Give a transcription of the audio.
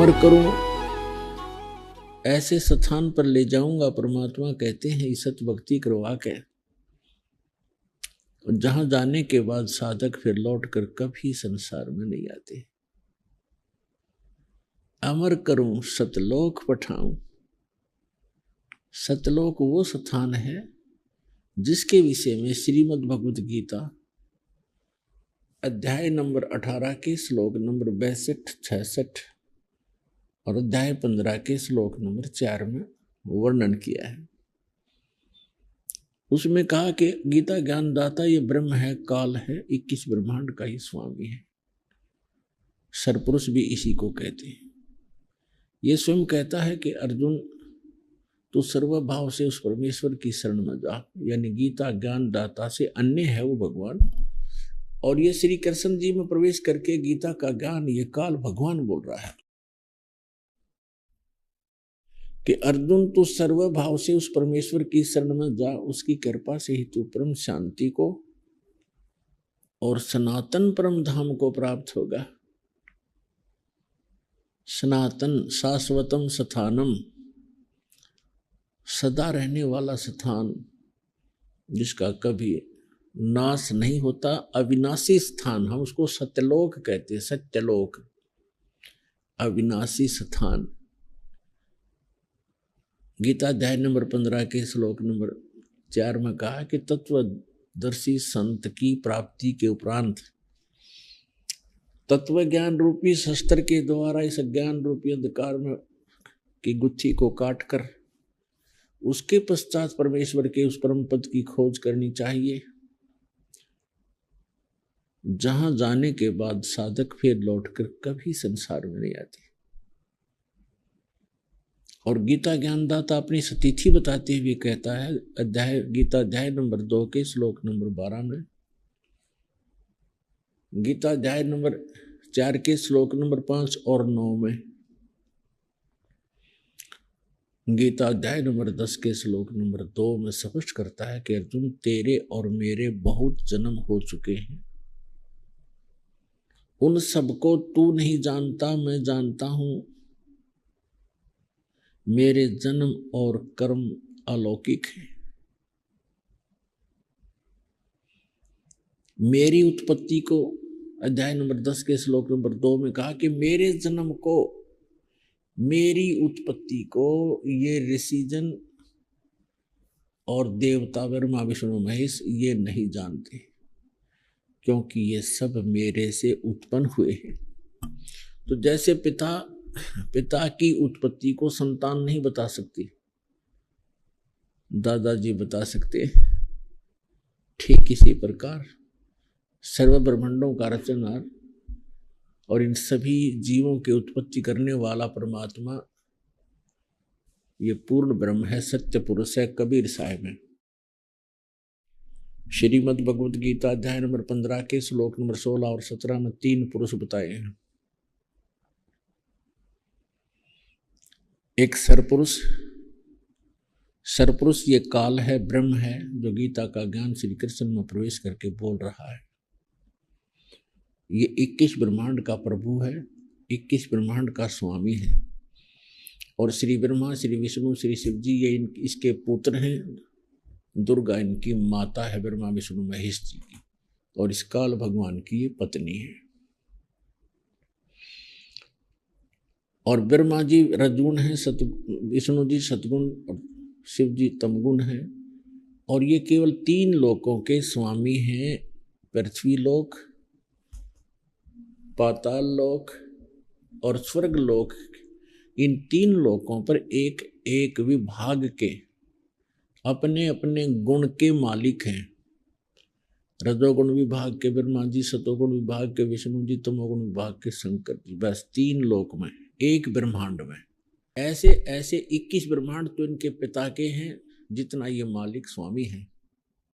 अमर करूं, ऐसे स्थान पर ले जाऊंगा, परमात्मा कहते हैं ईसत भक्ति करवा के। जहां जाने के बाद साधक फिर लौट कर कभी संसार में नहीं आते। अमर करूं, सतलोक पठाऊं। सतलोक वो स्थान है जिसके विषय में श्रीमद् भगवत गीता अध्याय नंबर 18 के श्लोक नंबर 62, 66 और अध्याय 15 के श्लोक नंबर 4 में वर्णन किया है। उसमें कहा कि गीता ज्ञानदाता ये ब्रह्म है, काल है, 21 ब्रह्मांड का ही स्वामी है। सरपुरुष भी इसी को कहते हैं। ये स्वयं कहता है कि अर्जुन तू सर्वभाव से उस परमेश्वर की शरण में जा, यानी गीता ज्ञानदाता से अन्य है वो भगवान। और ये श्री कृष्ण जी में प्रवेश करके गीता का ज्ञान ये काल भगवान बोल रहा है कि अर्जुन तू सर्वभाव से उस परमेश्वर की शरण में जा, उसकी कृपा से ही तू परम शांति को और सनातन परम धाम को प्राप्त होगा। सनातन शाश्वतम स्थानम, सदा रहने वाला स्थान जिसका कभी नाश नहीं होता, अविनाशी स्थान, हम उसको सत्यलोक कहते हैं। सत्यलोक अविनाशी स्थान। गीता अध्याय नंबर 15 के श्लोक नंबर 4 में कहा कि तत्वदर्शी संत की प्राप्ति के उपरांत तत्व ज्ञान रूपी शस्त्र के द्वारा इस ज्ञान रूपी अंधकार में की गुत्थी को काटकर उसके पश्चात परमेश्वर के उस परम पद की खोज करनी चाहिए, जहां जाने के बाद साधक फिर लौटकर कभी संसार में नहीं आते। और गीता ज्ञानदाता अपनी सतिथि बताते हुए कहता है गीता अध्याय नंबर 2 के श्लोक नंबर 12 में, गीता अध्याय नंबर 4 के श्लोक नंबर 5 और 9 में, गीता अध्याय नंबर 10 के श्लोक नंबर 2 में स्पष्ट करता है कि अर्जुन तेरे और मेरे बहुत जन्म हो चुके हैं, उन सबको तू नहीं जानता, मैं जानता हूं। मेरे जन्म और कर्म अलौकिक है। मेरी उत्पत्ति को अध्याय नंबर 10 के श्लोक नंबर 2 में कहा कि मेरे जन्म को, मेरी उत्पत्ति को ये ऋषिजन और देवता ब्रह्मा विष्णु महेश ये नहीं जानते, क्योंकि ये सब मेरे से उत्पन्न हुए हैं। तो जैसे पिता की उत्पत्ति को संतान नहीं बता सकती, दादाजी बता सकते, ठीक इसी प्रकार सर्व ब्रह्मांडों का रचनहार और इन सभी जीवों की उत्पत्ति करने वाला परमात्मा ये पूर्ण ब्रह्म है, सत्य पुरुष है। कबीर साहिब है श्रीमद् भगवत गीता अध्याय नंबर 15 के श्लोक नंबर 16 और 17 में 3 पुरुष बताए हैं। एक सरपुरुष, सरपुरुष ये काल है, ब्रह्म है, जो गीता का ज्ञान श्री कृष्ण में प्रवेश करके बोल रहा है। ये 21 ब्रह्मांड का प्रभु है, 21 ब्रह्मांड का स्वामी है। और श्री ब्रह्मा, श्री विष्णु, श्री शिव जी ये इसके पुत्र हैं। दुर्गा इनकी माता है, ब्रह्मा विष्णु महेश जी की, और इस काल भगवान की ये पत्नी है। और ब्रह्मा जी रजगुण है, विष्णु जी सतगुण और शिव जी तमगुण है। और ये केवल 3 लोकों के स्वामी हैं, पृथ्वी लोक, पाताल लोक और स्वर्ग लोक। इन 3 लोकों पर एक एक विभाग के अपने अपने गुण के मालिक हैं। रजोगुण विभाग के ब्रह्मा जी, सतोगुण विभाग के विष्णु जी, तमोगुण विभाग के शंकर जी। बस 3 लोक में, एक ब्रह्मांड में। ऐसे 21 ब्रह्मांड तो इनके पिता के हैं, जितना ये मालिक स्वामी हैं।